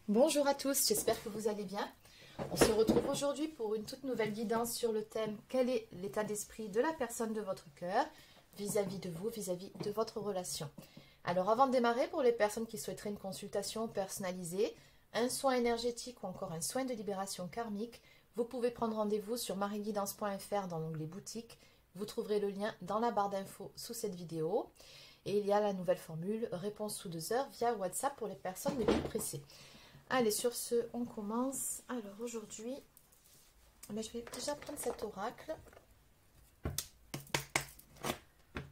Bonjour à tous, j'espère que vous allez bien. On se retrouve aujourd'hui pour une toute nouvelle guidance sur le thème « Quel est l'état d'esprit de la personne de votre cœur vis-à-vis de vous, vis-à-vis de votre relation ?» Alors avant de démarrer, pour les personnes qui souhaiteraient une consultation personnalisée, un soin énergétique ou encore un soin de libération karmique, vous pouvez prendre rendez-vous sur marieguidance.fr dans l'onglet boutique. Vous trouverez le lien dans la barre d'infos sous cette vidéo. Et il y a la nouvelle formule réponse sous 2 heures via WhatsApp pour les personnes les plus pressées. Allez, sur ce, on commence. Alors aujourd'hui, je vais déjà prendre cet oracle.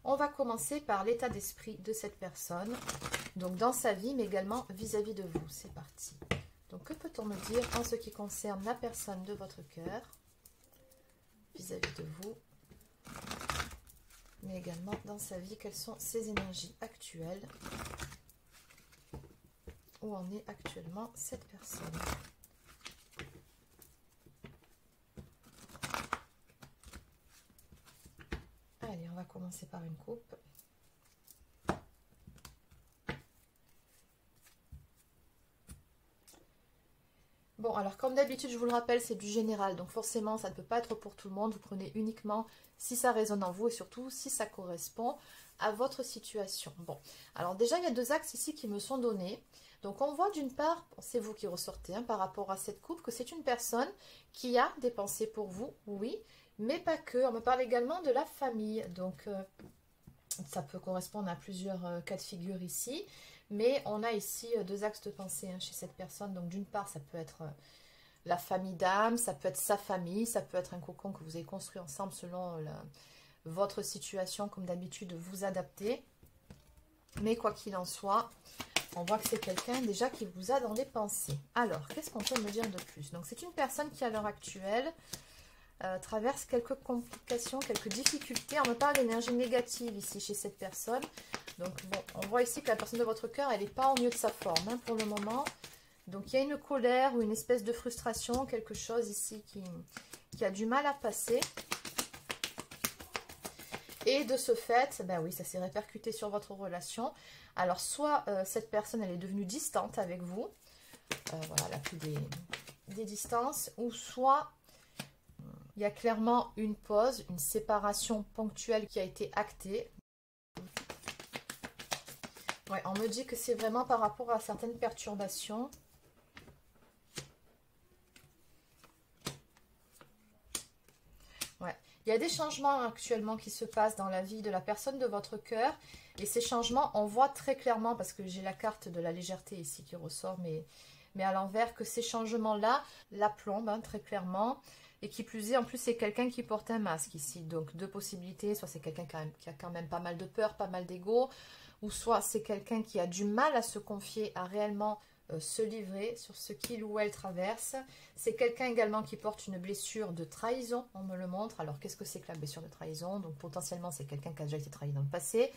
On va commencer par l'état d'esprit de cette personne, donc dans sa vie, mais également vis-à-vis de vous. C'est parti. Donc, que peut-on me dire en ce qui concerne la personne de votre cœur, vis-à-vis de vous, mais également dans sa vie, quelles sont ses énergies actuelles? Où en est actuellement cette personne? Allez, on va commencer par une coupe. Bon, alors comme d'habitude, je vous le rappelle, c'est du général, donc forcément, ça ne peut pas être pour tout le monde. Vous prenez uniquement si ça résonne en vous et surtout si ça correspond à votre situation. Bon, alors déjà, il y a 2 axes ici qui me sont donnés. Donc, on voit d'une part, c'est vous qui ressortez par rapport à cette coupe, que c'est une personne qui a des pensées pour vous, oui, mais pas que. On me parle également de la famille, donc ça peut correspondre à plusieurs cas de figure ici. Mais on a ici 2 axes de pensée chez cette personne. Donc d'une part, ça peut être la famille d'âme, ça peut être sa famille, ça peut être un cocon que vous avez construit ensemble selon votre situation. Comme d'habitude, vous adaptez. Mais quoi qu'il en soit, on voit que c'est quelqu'un déjà qui vous a dans les pensées. Alors, qu'est-ce qu'on peut me dire de plus? Donc c'est une personne qui à l'heure actuelle traverse quelques complications, quelques difficultés. On me parle d'énergie négative ici chez cette personne. Donc bon, on voit ici que la personne de votre cœur, elle n'est pas au mieux de sa forme pour le moment. Donc il y a une colère ou une espèce de frustration, quelque chose ici qui a du mal à passer. Et de ce fait, ben oui, ça s'est répercuté sur votre relation. Alors soit cette personne, elle est devenue distante avec vous. Voilà, elle a pris des distances. Ou soit il y a clairement une pause, une séparation ponctuelle qui a été actée. Ouais, on me dit que c'est vraiment par rapport à certaines perturbations. Ouais. Il y a des changements actuellement qui se passent dans la vie de la personne de votre cœur. Et ces changements, on voit très clairement, parce que j'ai la carte de la légèreté ici qui ressort, mais à l'envers, que ces changements-là la plombent très clairement. Et qui plus est, en plus, c'est quelqu'un qui porte un masque ici. Donc, 2 possibilités. Soit c'est quelqu'un qui a quand même pas mal de peur, pas mal d'ego. Ou soit c'est quelqu'un qui a du mal à se confier, à réellement se livrer sur ce qu'il ou elle traverse. C'est quelqu'un également qui porte une blessure de trahison, on me le montre. Alors, qu'est-ce que c'est que la blessure de trahison? Donc, potentiellement, c'est quelqu'un qui a déjà été trahi dans le passé,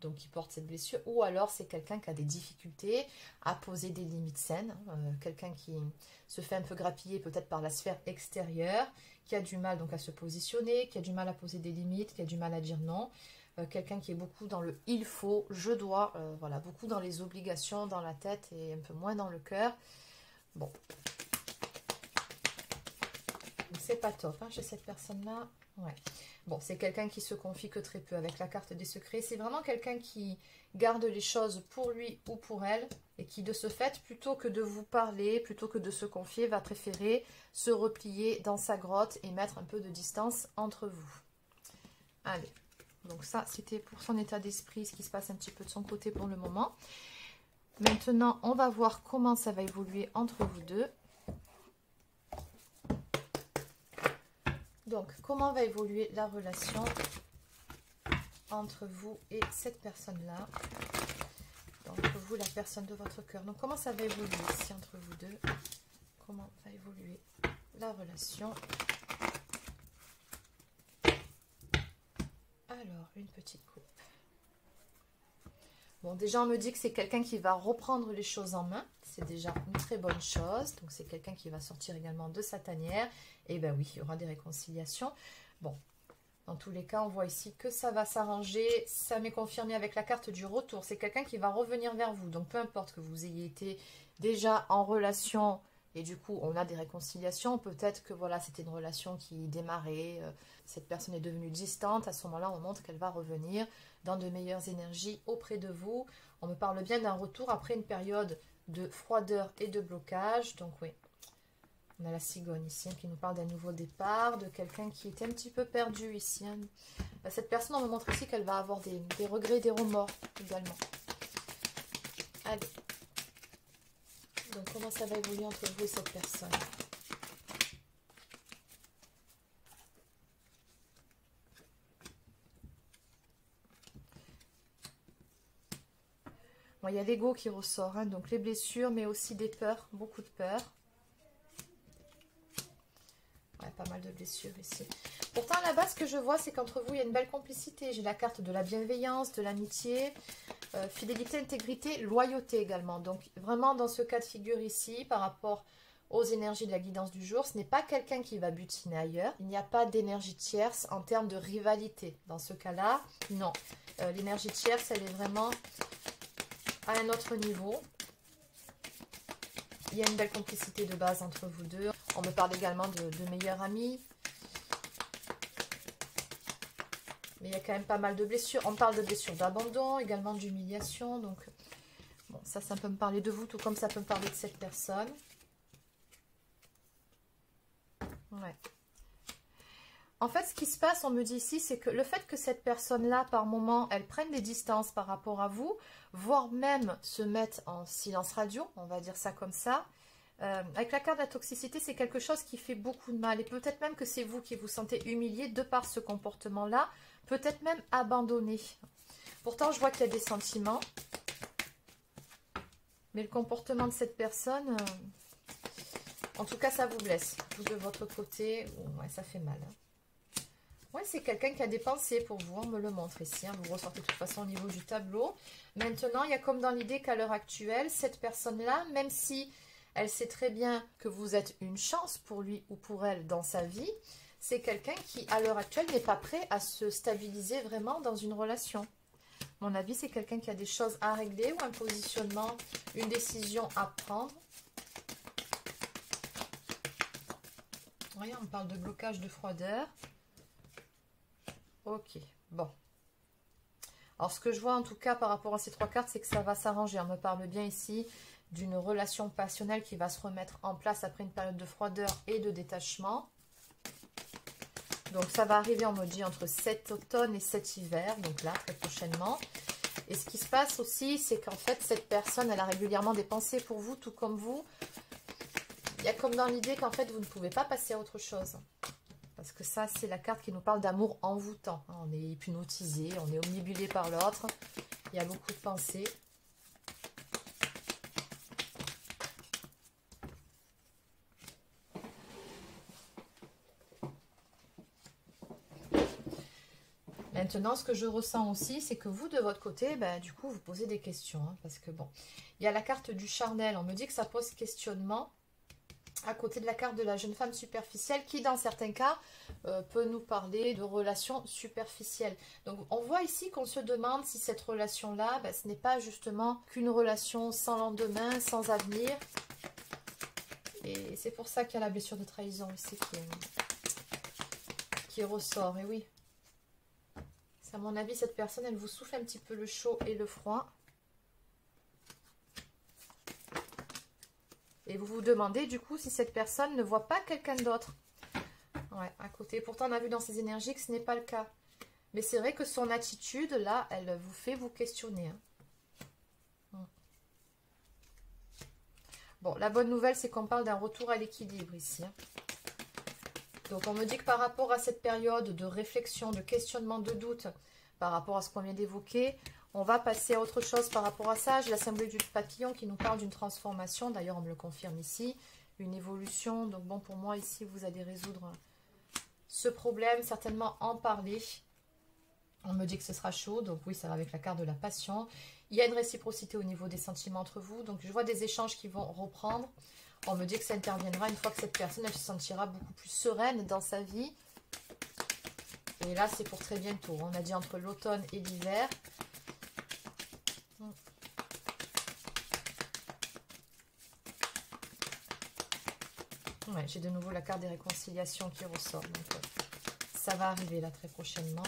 donc qui porte cette blessure. Ou alors, c'est quelqu'un qui a des difficultés à poser des limites saines. Quelqu'un qui se fait un peu grappiller peut-être par la sphère extérieure, qui a du mal donc à se positionner, qui a du mal à poser des limites, qui a du mal à dire non. Quelqu'un qui est beaucoup dans le il faut, je dois, voilà, beaucoup dans les obligations, dans la tête et un peu moins dans le cœur. Bon, c'est pas top chez cette personne-là. Ouais. Bon, c'est quelqu'un qui se confie que très peu avec la carte des secrets. C'est vraiment quelqu'un qui garde les choses pour lui ou pour elle et qui, de ce fait, plutôt que de vous parler, plutôt que de se confier, va préférer se replier dans sa grotte et mettre un peu de distance entre vous. Allez. Donc ça, c'était pour son état d'esprit, ce qui se passe un petit peu de son côté pour le moment. Maintenant, on va voir comment ça va évoluer entre vous deux. Donc, comment va évoluer la relation entre vous et cette personne-là? Donc, vous, la personne de votre cœur. Donc, comment ça va évoluer ici entre vous deux? Comment va évoluer la relation? Alors, une petite coupe. Bon, déjà, on me dit que c'est quelqu'un qui va reprendre les choses en main. C'est déjà une très bonne chose. Donc, c'est quelqu'un qui va sortir également de sa tanière. Et ben oui, il y aura des réconciliations. Bon, dans tous les cas, on voit ici que ça va s'arranger. Ça m'est confirmé avec la carte du retour. C'est quelqu'un qui va revenir vers vous. Donc, peu importe que vous ayez été déjà en relation et du coup on a des réconciliations. Peut-être que voilà, c'était une relation qui démarrait, cette personne est devenue distante. À ce moment-là, on montre qu'elle va revenir dans de meilleures énergies auprès de vous. On me parle bien d'un retour après une période de froideur et de blocage. Donc oui, on a la cigogne ici qui nous parle d'un nouveau départ, de quelqu'un qui était un petit peu perdu ici. Cette personne, on me montre ici qu'elle va avoir des regrets, des remords également. Allez. Donc comment ça va évoluer entre vous et cette personne? Bon, il y a l'ego qui ressort, hein, donc les blessures, mais aussi des peurs, beaucoup de peurs. Ouais, pas mal de blessures ici. Pourtant, à la base, ce que je vois, c'est qu'entre vous, il y a une belle complicité. J'ai la carte de la bienveillance, de l'amitié, fidélité, intégrité, loyauté également. Donc, vraiment, dans ce cas de figure ici, par rapport aux énergies de la guidance du jour, ce n'est pas quelqu'un qui va butiner ailleurs. Il n'y a pas d'énergie tierce en termes de rivalité. Dans ce cas-là, non. L'énergie tierce, elle est vraiment à un autre niveau. Il y a une belle complicité de base entre vous deux. On me parle également de meilleurs amis. Mais il y a quand même pas mal de blessures. On parle de blessures d'abandon, également d'humiliation. Donc, bon, ça peut me parler de vous, tout comme ça peut me parler de cette personne. Ouais. En fait, ce qui se passe, on me dit ici, c'est que le fait que cette personne-là, par moment, elle prenne des distances par rapport à vous, voire même se mette en silence radio, on va dire ça comme ça. Avec la carte de la toxicité, c'est quelque chose qui fait beaucoup de mal. Et peut-être même que c'est vous qui vous sentez humilié de par ce comportement-là, peut-être même abandonné. Pourtant, je vois qu'il y a des sentiments. Mais le comportement de cette personne, en tout cas, ça vous blesse. Vous, de votre côté, ouais, ça fait mal. Oui, c'est quelqu'un qui a des pensées pour vous, on me le montre ici, hein. Vous ressortez de toute façon au niveau du tableau. Maintenant, il y a comme dans l'idée qu'à l'heure actuelle, cette personne-là, même si elle sait très bien que vous êtes une chance pour lui ou pour elle dans sa vie, c'est quelqu'un qui, à l'heure actuelle, n'est pas prêt à se stabiliser vraiment dans une relation. À mon avis, c'est quelqu'un qui a des choses à régler ou un positionnement, une décision à prendre. Oui, on parle de blocage, de froideur. Ok, bon. Alors, ce que je vois en tout cas par rapport à ces trois cartes, c'est que ça va s'arranger. On me parle bien ici d'une relation passionnelle qui va se remettre en place après une période de froideur et de détachement. Donc, ça va arriver, on me dit, entre cet automne et cet hiver, donc là, très prochainement. Et ce qui se passe aussi, c'est qu'en fait, cette personne, elle a régulièrement des pensées pour vous, tout comme vous. Il y a comme dans l'idée qu'en fait, vous ne pouvez pas passer à autre chose. Parce que ça, c'est la carte qui nous parle d'amour envoûtant. On est hypnotisé, on est omnibulé par l'autre. Il y a beaucoup de pensées. Maintenant, ce que je ressens aussi, c'est que vous, de votre côté, ben, du coup, vous posez des questions. Hein, parce que bon, il y a la carte du charnel. On me dit que ça pose questionnement. À côté de la carte de la jeune femme superficielle qui, dans certains cas, peut nous parler de relations superficielles. Donc, on voit ici qu'on se demande si cette relation-là, ben, ce n'est pas justement qu'une relation sans lendemain, sans avenir. Et c'est pour ça qu'il y a la blessure de trahison ici qui ressort. Et oui, à mon avis, cette personne, elle vous souffle un petit peu le chaud et le froid. Et vous vous demandez du coup si cette personne ne voit pas quelqu'un d'autre. Ouais, à côté. Pourtant, on a vu dans ses énergies que ce n'est pas le cas. Mais c'est vrai que son attitude, là, elle vous fait vous questionner. Hein. Bon, la bonne nouvelle, c'est qu'on parle d'un retour à l'équilibre ici. Hein. Donc, on me dit que par rapport à cette période de réflexion, de questionnement, de doute, par rapport à ce qu'on vient d'évoquer, on va passer à autre chose par rapport à ça. J'ai la symbole du papillon qui nous parle d'une transformation. D'ailleurs, on me le confirme ici. Une évolution. Donc, bon, pour moi, ici, vous allez résoudre ce problème. Certainement en parler. On me dit que ce sera chaud. Donc, oui, ça va avec la carte de la passion. Il y a une réciprocité au niveau des sentiments entre vous. Donc, je vois des échanges qui vont reprendre. On me dit que ça interviendra une fois que cette personne, elle se sentira beaucoup plus sereine dans sa vie. Et là, c'est pour très bientôt. On a dit entre l'automne et l'hiver. Ouais, j'ai de nouveau la carte des réconciliations qui ressort. Donc, ça va arriver là très prochainement.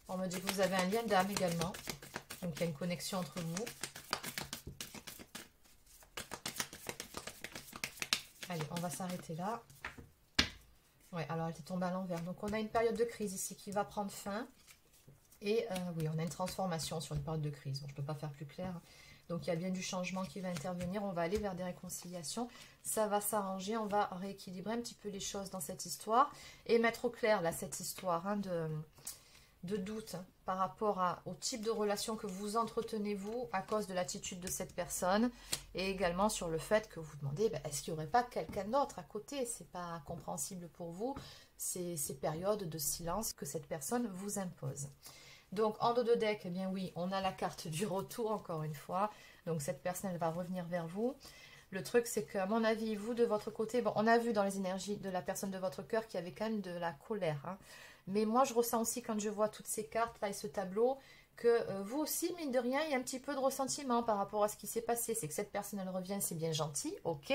On me dit que vous avez un lien d'âme également. Donc, il y a une connexion entre vous. Allez, on va s'arrêter là. Ouais, alors elle est tombée à l'envers. Donc, on a une période de crise ici qui va prendre fin. Et oui, on a une transformation sur une période de crise. Bon, je ne peux pas faire plus clair. Donc, il y a bien du changement qui va intervenir. On va aller vers des réconciliations. Ça va s'arranger. On va rééquilibrer un petit peu les choses dans cette histoire. Et mettre au clair, là, cette histoire hein, de doute hein, par rapport au type de relation que vous entretenez vous à cause de l'attitude de cette personne et également sur le fait que vous demandez est-ce qu'il n'y aurait pas quelqu'un d'autre à côté, c'est pas compréhensible pour vous ces périodes de silence que cette personne vous impose. Donc en dos de deck, eh bien oui, on a la carte du retour encore une fois, donc cette personne elle va revenir vers vous. Le truc, c'est qu'à mon avis, vous, de votre côté, bon, on a vu dans les énergies de la personne de votre cœur qu'il y avait quand même de la colère. Hein. Mais moi, je ressens aussi, quand je vois toutes ces cartes-là et ce tableau, que vous aussi, mine de rien, il y a un petit peu de ressentiment par rapport à ce qui s'est passé. C'est que cette personne, elle revient, c'est bien gentil, ok.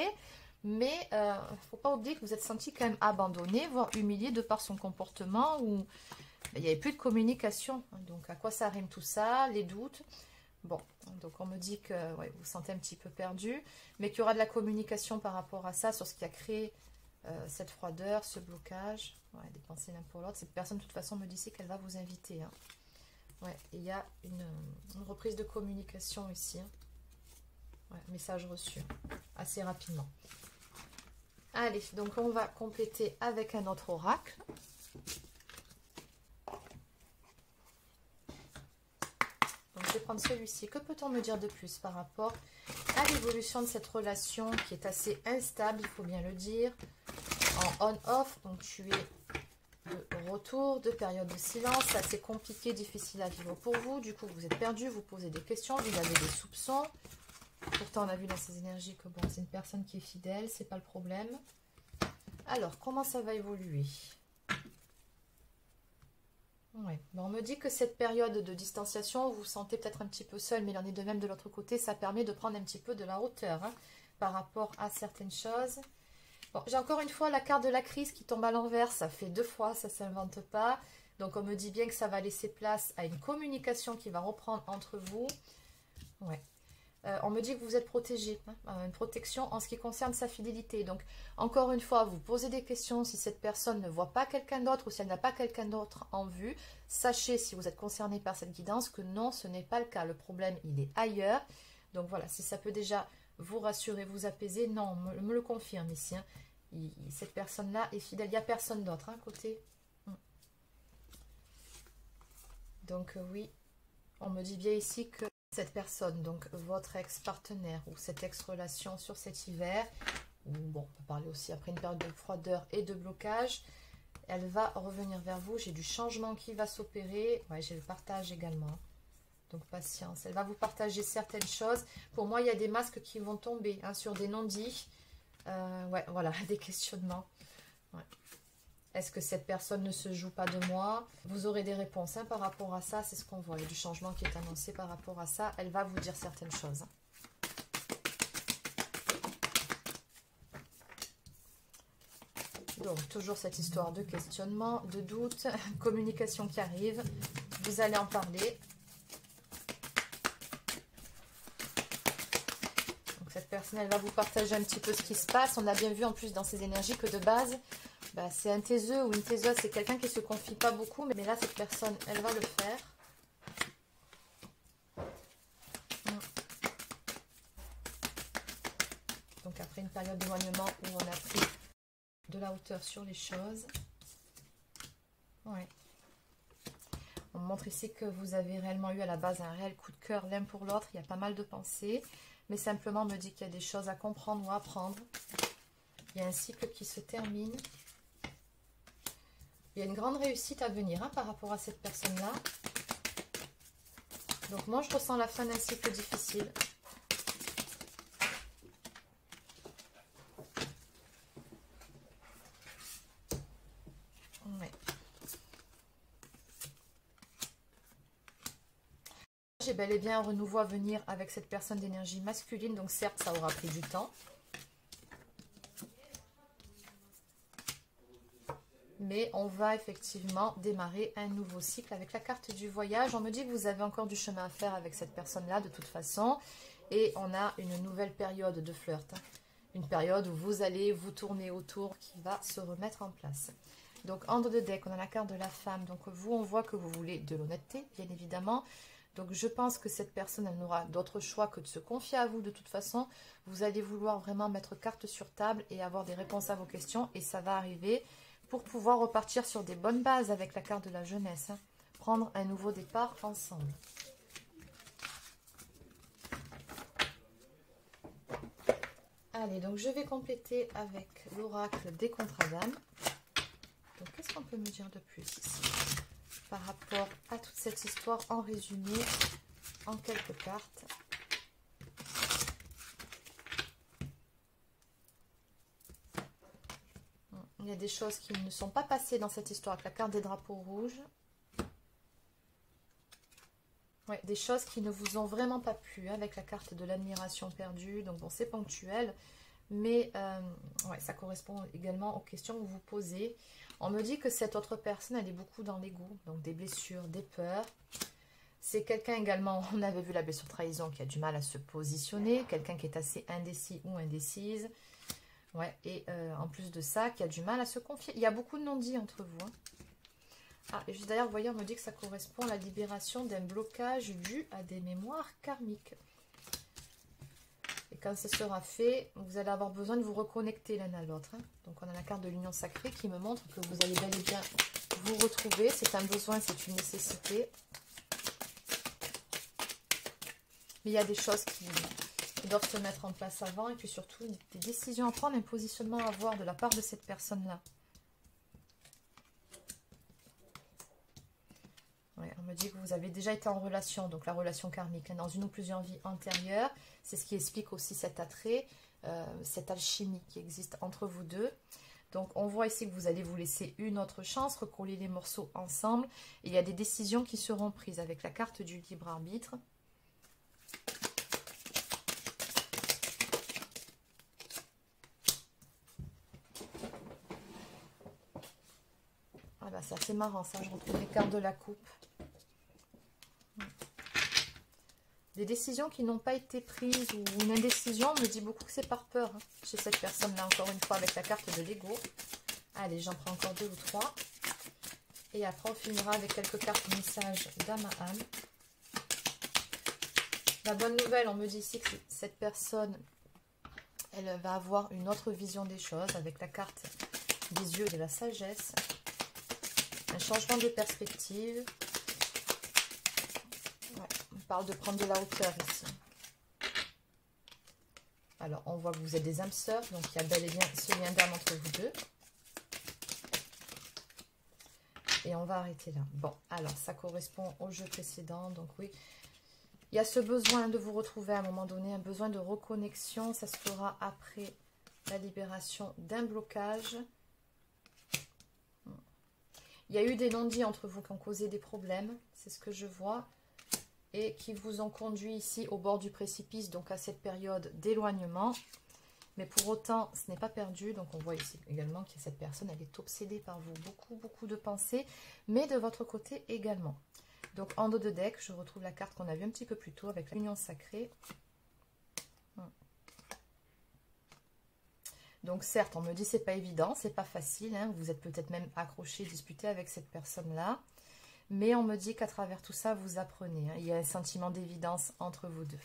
Mais il ne faut pas oublier que vous êtes senti quand même abandonné, voire humilié de par son comportement, où il n'y avait plus de communication. Donc, à quoi ça rime tout ça? Les doutes. Bon, donc on me dit que ouais, vous vous sentez un petit peu perdu, mais qu'il y aura de la communication par rapport à ça, sur ce qui a créé cette froideur, ce blocage. Ouais, des pensées l'un pour l'autre. Cette personne, de toute façon, me dit qu'elle va vous inviter. Hein. Ouais, et il y a une reprise de communication ici. Hein. Ouais, message reçu, assez rapidement. Allez, donc on va compléter avec un autre oracle. Donc, je vais prendre celui-ci. Que peut-on me dire de plus par rapport à l'évolution de cette relation qui est assez instable, il faut bien le dire, en on-off. Donc, tu es de retour, de période de silence, c'est assez compliqué, difficile à vivre pour vous. Du coup, vous êtes perdu, vous posez des questions, vous avez des soupçons. Pourtant, on a vu dans ces énergies que bon, c'est une personne qui est fidèle, c'est pas le problème. Alors, comment ça va évoluer ? Ouais. Bon, on me dit que cette période de distanciation, vous vous sentez peut-être un petit peu seul, mais il en est de même de l'autre côté, ça permet de prendre un petit peu de la hauteur hein, par rapport à certaines choses. Bon, j'ai encore une fois la carte de la crise qui tombe à l'envers, ça fait 2 fois, ça ne s'invente pas. Donc on me dit bien que ça va laisser place à une communication qui va reprendre entre vous. Ouais. On me dit que vous êtes protégé, hein, une protection en ce qui concerne sa fidélité. Donc, encore une fois, vous posez des questions si cette personne ne voit pas quelqu'un d'autre ou si elle n'a pas quelqu'un d'autre en vue. Sachez, si vous êtes concerné par cette guidance, que non, ce n'est pas le cas. Le problème, il est ailleurs. Donc voilà, si ça peut déjà vous rassurer, vous apaiser, non, me le confirme ici. Hein. Cette personne-là est fidèle. Il n'y a personne d'autre, hein, côté. Donc oui, on me dit bien ici que cette personne, donc votre ex-partenaire ou cette ex-relation sur cet hiver, ou bon, on peut parler aussi après une période de froideur et de blocage, elle va revenir vers vous. J'ai du changement qui va s'opérer. Ouais, j'ai le partage également. Donc patience. Elle va vous partager certaines choses. Pour moi, il y a des masques qui vont tomber hein, sur des non-dits. Ouais, voilà, des questionnements. Ouais. Est-ce que cette personne ne se joue pas de moi? Vous aurez des réponses hein, par rapport à ça. C'est ce qu'on voit. Il y a du changement qui est annoncé par rapport à ça. Elle va vous dire certaines choses. Donc, toujours cette histoire de questionnement, de doute, communication qui arrive. Vous allez en parler. Donc, cette personne, elle va vous partager un petit peu ce qui se passe. On a bien vu en plus dans ces énergies que de base, bah, c'est un taiseux ou une taiseuse. C'est quelqu'un qui ne se confie pas beaucoup. Mais là, cette personne, elle va le faire. Donc, après une période d'éloignement où on a pris de la hauteur sur les choses. Ouais. On montre ici que vous avez réellement eu à la base un réel coup de cœur l'un pour l'autre. Il y a pas mal de pensées. Mais simplement, on me dit qu'il y a des choses à comprendre ou à apprendre. Il y a un cycle qui se termine. Il y a une grande réussite à venir hein, par rapport à cette personne-là. Donc moi, je ressens la fin d'un cycle difficile. Ouais. J'ai bel et bien un renouveau à venir avec cette personne d'énergie masculine. Donc certes, ça aura pris du temps. Mais on va effectivement démarrer un nouveau cycle avec la carte du voyage. On me dit que vous avez encore du chemin à faire avec cette personne-là de toute façon. Et on a une nouvelle période de flirt. Une période où vous allez vous tourner autour qui va se remettre en place. Donc en dos de deck, on a la carte de la femme. Donc vous, on voit que vous voulez de l'honnêteté, bien évidemment. Donc je pense que cette personne, elle n'aura d'autre choix que de se confier à vous de toute façon. Vous allez vouloir vraiment mettre carte sur table et avoir des réponses à vos questions. Et ça va arriver pour pouvoir repartir sur des bonnes bases avec la carte de la jeunesse. Prendre un nouveau départ ensemble. Allez, donc je vais compléter avec l'oracle des contradames. Donc qu'est-ce qu'on peut me dire de plus ici par rapport à toute cette histoire en résumé, en quelques cartes. Il y a des choses qui ne sont pas passées dans cette histoire avec la carte des drapeaux rouges. Ouais, des choses qui ne vous ont vraiment pas plu, hein, avec la carte de l'admiration perdue. Donc bon, c'est ponctuel, mais ouais, ça correspond également aux questions que vous vous posez. On me dit que cette autre personne, elle est beaucoup dans l'ego, donc des blessures, des peurs. C'est quelqu'un également, on avait vu la blessure trahison, qui a du mal à se positionner, quelqu'un qui est assez indécis ou indécise. Ouais, et en plus de ça, qui a du mal à se confier. Il y a beaucoup de non-dits entre vous, hein. Ah, et juste derrière, vous voyez, on me dit que ça correspond à la libération d'un blocage dû à des mémoires karmiques. Et quand ce sera fait, vous allez avoir besoin de vous reconnecter l'un à l'autre, hein. Donc on a la carte de l'union sacrée qui me montre que vous allez bel et bien vous retrouver. C'est un besoin, c'est une nécessité. Mais il y a des choses qui doivent se mettre en place avant. Et puis surtout, des décisions à prendre, un positionnement à avoir de la part de cette personne-là. Ouais, on me dit que vous avez déjà été en relation, donc la relation karmique, hein, dans une ou plusieurs vies antérieures. C'est ce qui explique aussi cet attrait, cette alchimie qui existe entre vous deux. Donc on voit ici que vous allez vous laisser une autre chance, recoller les morceaux ensemble. Et il y a des décisions qui seront prises avec la carte du libre arbitre. Ah bah c'est assez marrant ça, je retrouve les cartes de la coupe. Des décisions qui n'ont pas été prises ou une indécision, on me dit beaucoup que c'est par peur, hein, chez cette personne-là, encore une fois, avec la carte de l'ego. Allez, j'en prends encore 2 ou 3. Et après, on finira avec quelques cartes messages d'âme à âme. La bonne nouvelle, on me dit ici que cette personne, elle va avoir une autre vision des choses avec la carte des yeux et de la sagesse. Un changement de perspective. Ouais, on parle de prendre de la hauteur ici. Alors, on voit que vous êtes des âmes sœurs, donc il y a bel et bien ce lien d'âme entre vous deux. Et on va arrêter là. Bon, alors, ça correspond au jeu précédent, donc oui. Il y a ce besoin de vous retrouver à un moment donné, un besoin de reconnexion. Ça se fera après la libération d'un blocage. Il y a eu des non-dits entre vous qui ont causé des problèmes, c'est ce que je vois, et qui vous ont conduit ici au bord du précipice, donc à cette période d'éloignement. Mais pour autant, ce n'est pas perdu, donc on voit ici également que cette personne, elle est obsédée par vous, beaucoup de pensées, mais de votre côté également. Donc en dos de deck, je retrouve la carte qu'on a vue un petit peu plus tôt avec l'union sacrée. Donc certes, on me dit c'est pas évident, c'est pas facile, hein, vous êtes peut-être même accroché, disputé avec cette personne-là. Mais on me dit qu'à travers tout ça, vous apprenez, hein, il y a un sentiment d'évidence entre vous deux.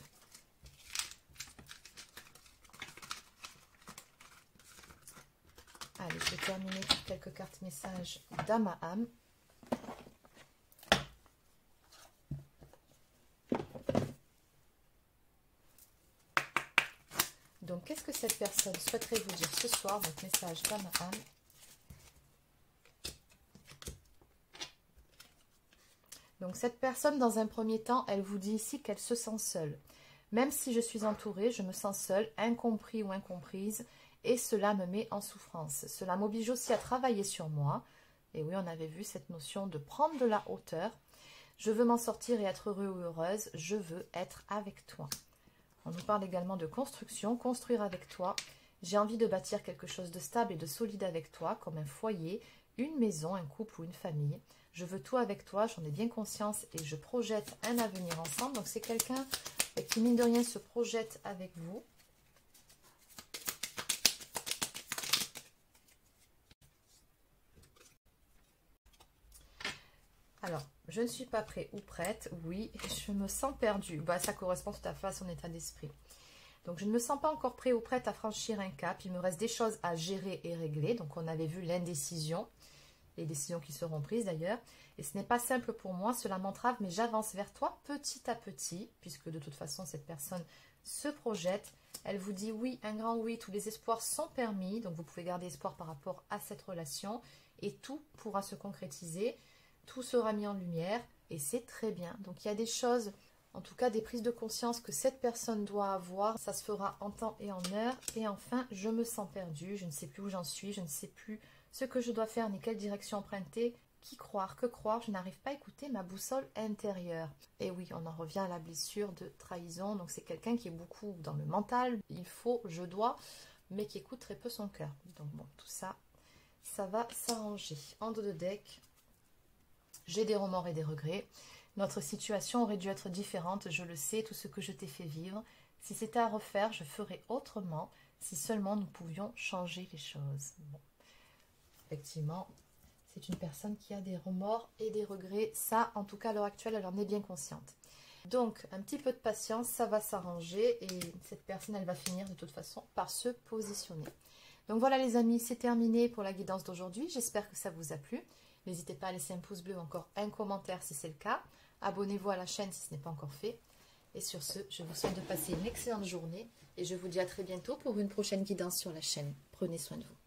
Allez, je vais terminer par quelques cartes messages d'âme à âme. Donc, qu'est-ce que cette personne souhaiterait vous dire ce soir? Donc, message d'âme à âme. Donc, cette personne, dans un premier temps, elle vous dit ici qu'elle se sent seule. Même si je suis entourée, je me sens seule, incompris ou incomprise, et cela me met en souffrance. Cela m'oblige aussi à travailler sur moi. Et oui, on avait vu cette notion de prendre de la hauteur. Je veux m'en sortir et être heureux ou heureuse. Je veux être avec toi. On nous parle également de construction, construire avec toi. J'ai envie de bâtir quelque chose de stable et de solide avec toi, comme un foyer, une maison, un couple ou une famille. Je veux tout avec toi, j'en ai bien conscience et je projette un avenir ensemble. Donc c'est quelqu'un qui, mine de rien, se projette avec vous. Alors, je ne suis pas prêt ou prête. Oui, je me sens perdue. Bah, ça correspond tout à fait à son état d'esprit. Donc, je ne me sens pas encore prêt ou prête à franchir un cap. Il me reste des choses à gérer et régler. Donc, on avait vu l'indécision. Les décisions qui seront prises d'ailleurs. Et ce n'est pas simple pour moi. Cela m'entrave, mais j'avance vers toi petit à petit. Puisque de toute façon, cette personne se projette. Elle vous dit oui, un grand oui. Tous les espoirs sont permis. Donc, vous pouvez garder espoir par rapport à cette relation. Et tout pourra se concrétiser. Tout sera mis en lumière et c'est très bien. Donc il y a des choses, en tout cas des prises de conscience que cette personne doit avoir. Ça se fera en temps et en heure. Et enfin, je me sens perdue. Je ne sais plus où j'en suis. Je ne sais plus ce que je dois faire ni quelle direction emprunter. Qui croire, que croire. Je n'arrive pas à écouter ma boussole intérieure. Et oui, on en revient à la blessure de trahison. Donc c'est quelqu'un qui est beaucoup dans le mental. Il faut, je dois, mais qui écoute très peu son cœur. Donc bon, tout ça, ça va s'arranger. En dos de deck. J'ai des remords et des regrets. Notre situation aurait dû être différente, je le sais, tout ce que je t'ai fait vivre. Si c'était à refaire, je ferais autrement, si seulement nous pouvions changer les choses. Bon. Effectivement, c'est une personne qui a des remords et des regrets. Ça, en tout cas, à l'heure actuelle, elle en est bien consciente. Donc, un petit peu de patience, ça va s'arranger et cette personne, elle va finir de toute façon par se positionner. Donc voilà les amis, c'est terminé pour la guidance d'aujourd'hui. J'espère que ça vous a plu. N'hésitez pas à laisser un pouce bleu ou encore un commentaire si c'est le cas. Abonnez-vous à la chaîne si ce n'est pas encore fait. Et sur ce, je vous souhaite de passer une excellente journée. Et je vous dis à très bientôt pour une prochaine guidance sur la chaîne. Prenez soin de vous.